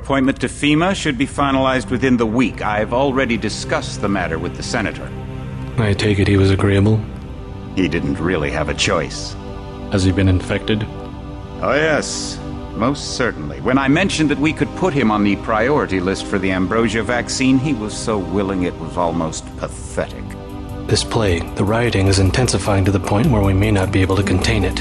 appointment to FEMA should be finalized within the week. I've already discussed the matter with the senator. I take it he was agreeable? He didn't really have a choice. Has he been infected? Oh yes, most certainly. When I mentioned that we could put him on the priority list for the ambrosia vaccine, he was so willing it was almost pathetic. This plague, the rioting, is intensifying to the point where we may not be able to contain it.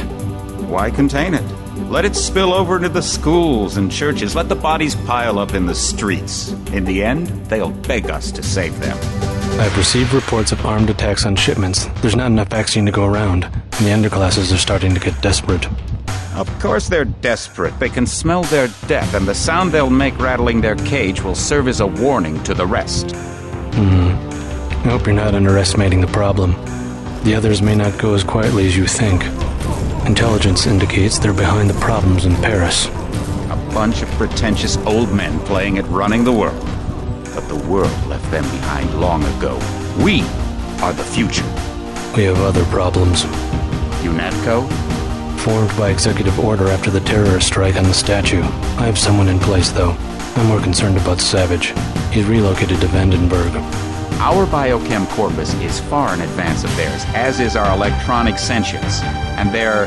Why contain it? Let it spill over into the schools and churches. Let the bodies pile up in the streets. In the end, they'll beg us to save them. I've received reports of armed attacks on shipments. There's not enough vaccine to go around, and the underclasses are starting to get desperate. Of course they're desperate. They can smell their death, and the sound they'll make rattling their cage will serve as a warning to the rest. I hope you're not underestimating the problem. The others may not go as quietly as you think. Intelligence indicates they're behind the problems in Paris. A bunch of pretentious old men playing at running the world. But the world left them behind long ago. We are the future. We have other problems. UNATCO? Formed by executive order after the terrorist strike on the statue. I have someone in place, though. I'm more concerned about Savage. He's relocated to Vandenberg. Our biochem corpus is far in advance of theirs, as is our electronic sentience, and their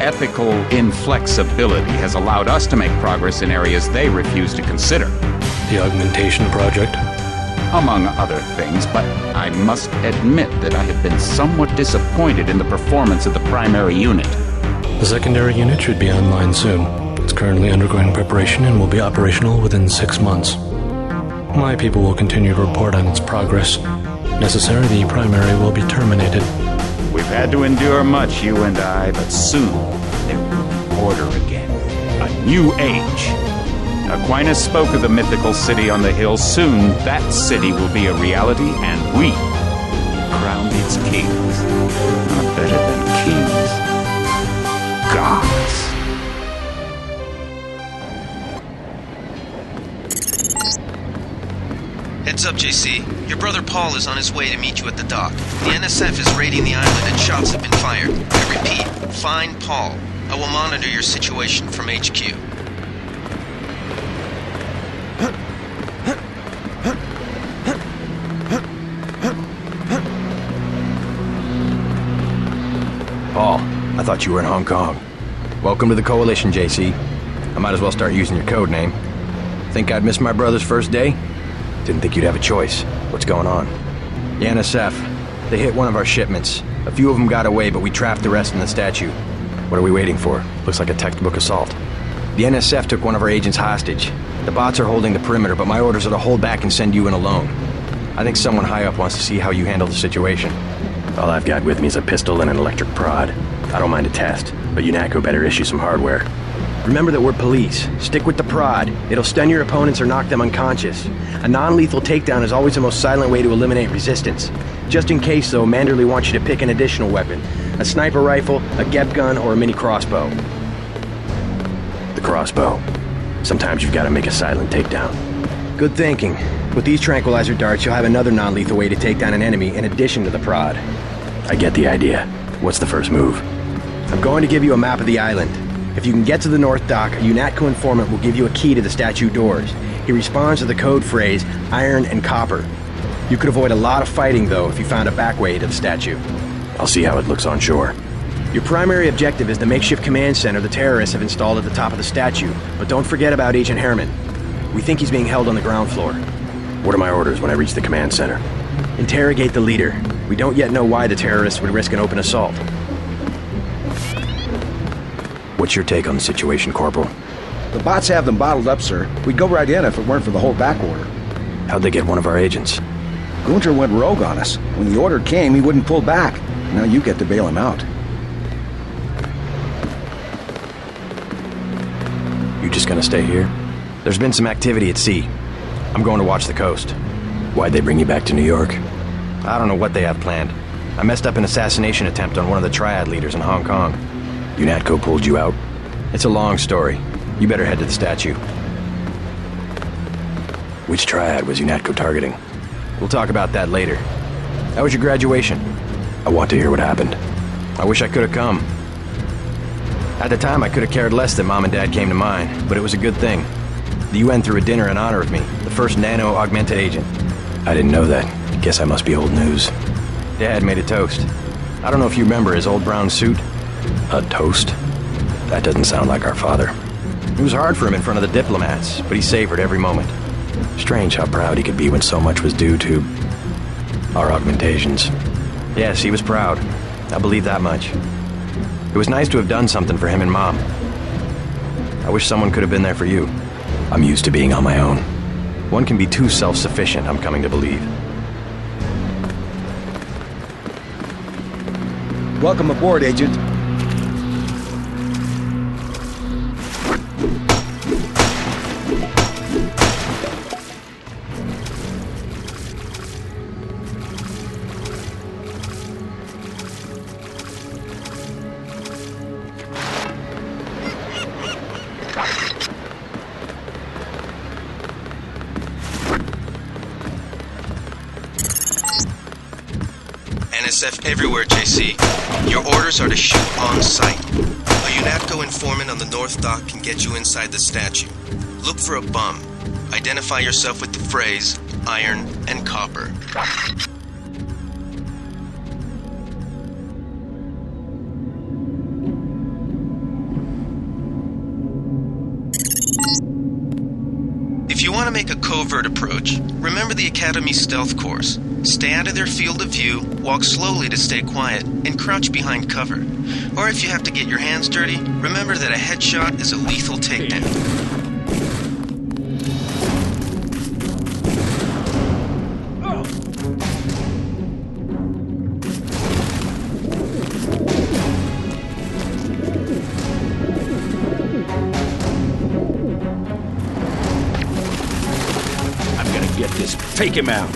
ethical inflexibility has allowed us to make progress in areas they refuse to consider. The augmentation project? Among other things, but I must admit that I have been somewhat disappointed in the performance of the primary unit. The secondary unit should be online soon. It's currently undergoing preparation and will be operational within 6 months. My people will continue to report on its progress. Necessary, the primary will be terminated. We've had to endure much, you and I, but soon there will be order again. A new age. Aquinas spoke of the mythical city on the hill. Soon that city will be a reality, and we will crown its kings. Not better than kings. Gods. Heads up, JC. Your brother Paul is on his way to meet you at the dock. The NSF is raiding the island and shots have been fired. I repeat, find Paul. I will monitor your situation from HQ. Paul, I thought you were in Hong Kong. Welcome to the Coalition, JC. I might as well start using your code name. Think I'd miss my brother's first day? Didn't think you'd have a choice. What's going on? The NSF. They hit one of our shipments. A few of them got away, but we trapped the rest in the statue. What are we waiting for? Looks like a textbook assault. The NSF took one of our agents hostage. The bots are holding the perimeter, but my orders are to hold back and send you in alone. I think someone high up wants to see how you handle the situation. All I've got with me is a pistol and an electric prod. I don't mind a test, but UNATCO better issue some hardware. Remember that we're police. Stick with the prod. It'll stun your opponents or knock them unconscious. A non-lethal takedown is always the most silent way to eliminate resistance. Just in case, though, Manderley wants you to pick an additional weapon. A sniper rifle, a GEP gun, or a mini crossbow. The crossbow. Sometimes you've got to make a silent takedown. Good thinking. With these tranquilizer darts, you'll have another non-lethal way to take down an enemy in addition to the prod. I get the idea. What's the first move? I'm going to give you a map of the island. If you can get to the North Dock, a UNATCO informant will give you a key to the statue doors. He responds to the code phrase, iron and copper. You could avoid a lot of fighting, though, if you found a back way to the statue. I'll see how it looks on shore. Your primary objective is the makeshift command center the terrorists have installed at the top of the statue. But don't forget about Agent Herman. We think he's being held on the ground floor. What are my orders when I reach the command center? Interrogate the leader. We don't yet know why the terrorists would risk an open assault. What's your take on the situation, Corporal? The bots have them bottled up, sir. We'd go right in if it weren't for the whole back order. How'd they get one of our agents? Gunter went rogue on us. When the order came, he wouldn't pull back. Now you get to bail him out. You just gonna stay here? There's been some activity at sea. I'm going to watch the coast. Why'd they bring you back to New York? I don't know what they have planned. I messed up an assassination attempt on one of the Triad leaders in Hong Kong. UNATCO pulled you out? It's a long story. You better head to the statue. Which Triad was UNATCO targeting? We'll talk about that later. How was your graduation? I want to hear what happened. I wish I could have come. At the time, I could have cared less that Mom and Dad came to mine, but it was a good thing. The UN threw a dinner in honor of me, the first nano-augmented agent. I didn't know that. Guess I must be old news. Dad made a toast. I don't know if you remember his old brown suit. A toast? That doesn't sound like our father. It was hard for him in front of the diplomats, but he savored every moment. Strange how proud he could be when so much was due to our augmentations. Yes, he was proud. I believe that much. It was nice to have done something for him and Mom. I wish someone could have been there for you. I'm used to being on my own. One can be too self-sufficient, I'm coming to believe. Welcome aboard, Agent. NSF everywhere, JC. Your orders are to shoot on sight. A UNATCO informant on the North Dock can get you inside the statue. Look for a bum. Identify yourself with the phrase, iron and copper. If you want to make a covert approach, remember the Academy's stealth course. Stay out of their field of view, walk slowly to stay quiet, and crouch behind cover. Or if you have to get your hands dirty, remember that a headshot is a lethal takedown. I'm gonna get this. Take him out.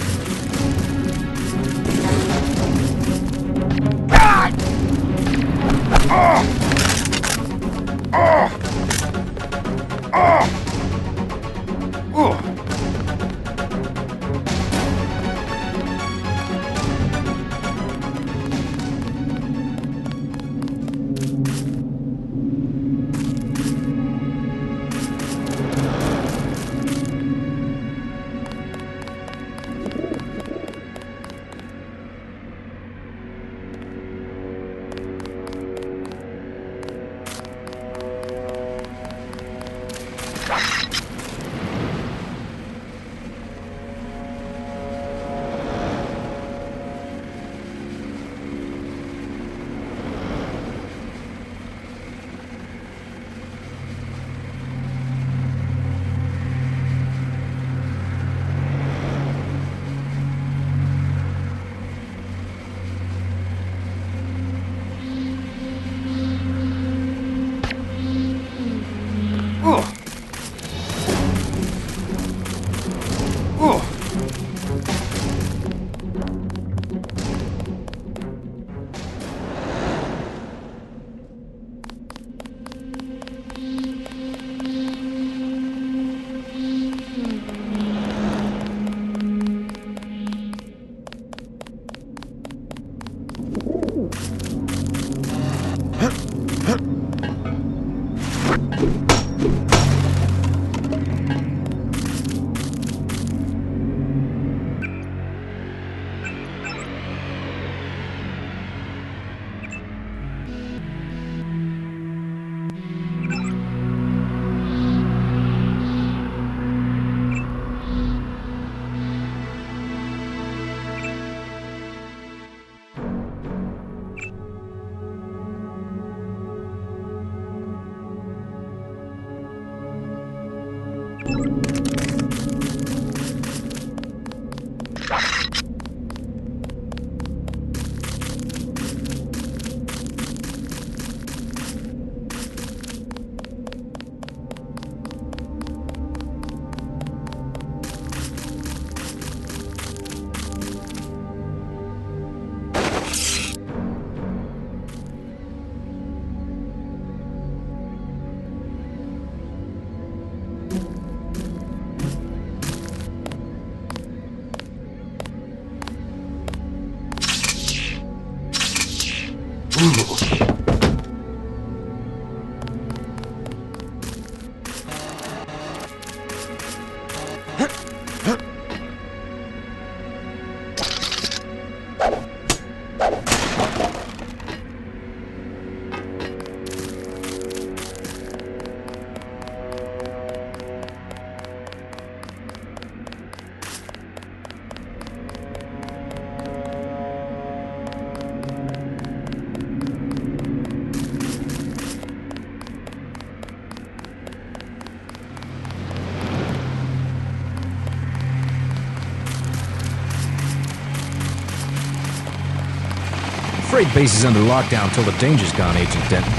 Freight base is under lockdown till the danger's gone, Agent Denton.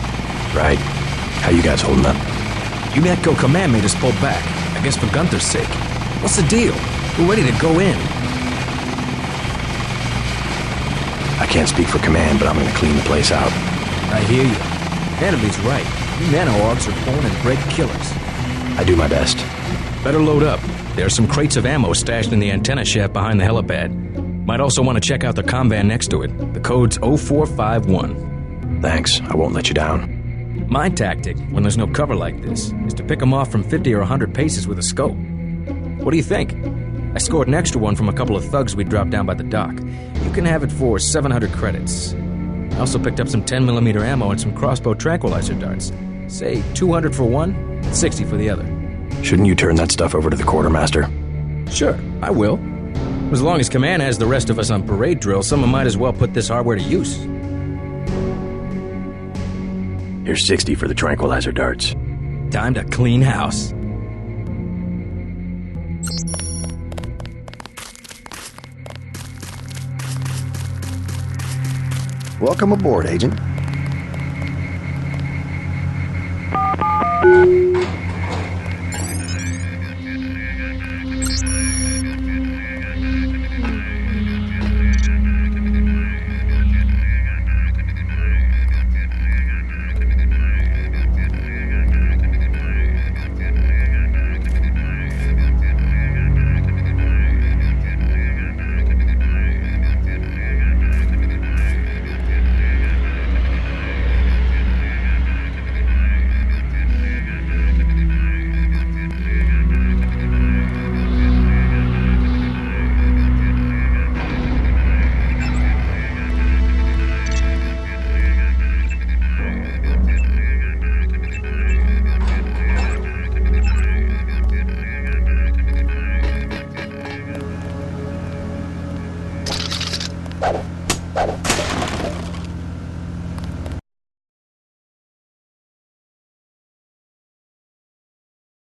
Right. How you guys holding up? UNATCO Command made us pull back, I guess for Gunther's sake. What's the deal? We're ready to go in. I can't speak for command, but I'm gonna clean the place out. I hear you. Hannaby's right. You nano-orgs are born and bred killers. I do my best. Better load up. There are some crates of ammo stashed in the antenna shaft behind the helipad. Might also want to check out the comm van next to it. The code's 0451. Thanks. I won't let you down. My tactic, when there's no cover like this, is to pick them off from 50 or 100 paces with a scope. What do you think? I scored an extra one from a couple of thugs we dropped down by the dock. You can have it for 700 credits. I also picked up some 10mm ammo and some crossbow tranquilizer darts. Say 200 for one, 60 for the other. Shouldn't you turn that stuff over to the quartermaster? Sure, I will. As long as Command has the rest of us on parade drill, someone might as well put this hardware to use. Here's 60 for the tranquilizer darts. Time to clean house. Welcome aboard, Agent.